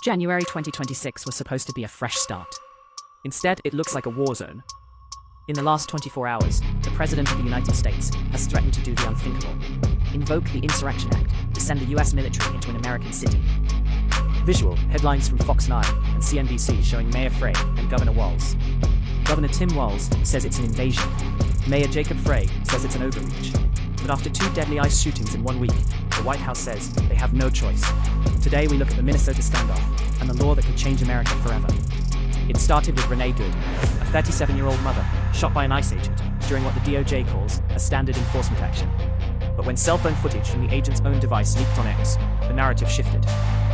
January 2026 was supposed to be a fresh start. Instead, it looks like a war zone. In the last 24 hours, the President of the United States has threatened to do the unthinkable. Invoke the Insurrection Act to send the US military into an American city. Visual headlines from Fox 9 and CNBC showing Mayor Frey and Governor Walz. Governor Tim Walz says it's an invasion. Mayor Jacob Frey says it's an overreach. But after 2 deadly ICE shootings in 1 week, the White House says they have no choice. Today we look at the Minnesota standoff and the law that could change America forever. It started with Renee Good, a 37-year-old mother shot by an ICE agent during what the DOJ calls a standard enforcement action. But when cell phone footage from the agent's own device leaked on X, the narrative shifted.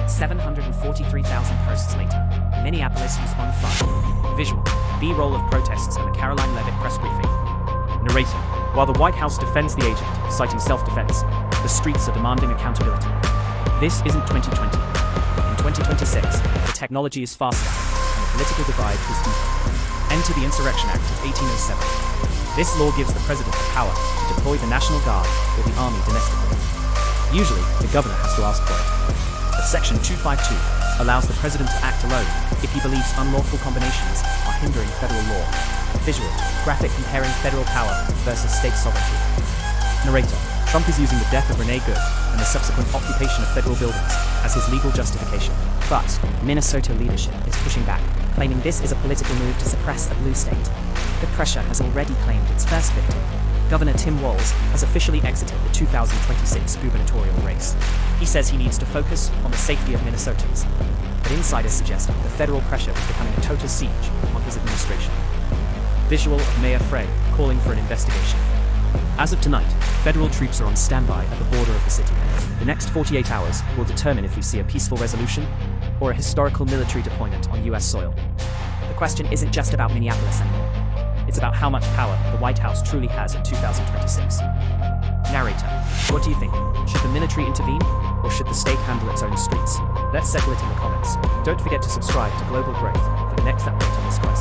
743,000 posts later, Minneapolis was on fire. Visual, B-roll of protests and the Caroline Levitt press briefing. Narrator, while the White House defends the agent, citing self-defense, the streets are demanding accountability. This isn't 2020. In 2026, the technology is faster, and the political divide is deeper. Enter the Insurrection Act of 1807. This law gives the president the power to deploy the National Guard or the army domestically. Usually, the governor has to ask for it. But Section 252 allows the president to act alone if he believes unlawful combinations are hindering federal law. Visual, graphic comparing federal power versus state sovereignty. Narrator, Trump is using the death of Renee Good and the subsequent occupation of federal buildings as his legal justification. But Minnesota leadership is pushing back, claiming this is a political move to suppress a blue state. The pressure has already claimed its first victim. Governor Tim Walz has officially exited the 2026 gubernatorial race. He says he needs to focus on the safety of Minnesotans. But insiders suggest the federal pressure is becoming a total siege on his administration. Visual of Mayor Frey calling for an investigation. As of tonight, federal troops are on standby at the border of the city. The next 48 hours will determine if we see a peaceful resolution or a historical military deployment on US soil. The question isn't just about Minneapolis anymore. It's about how much power the White House truly has in 2026. Narrator, what do you think? Should the military intervene, or should the state handle its own streets? Let's settle it in the comments. Don't forget to subscribe to Global Growth for the next update on this quest.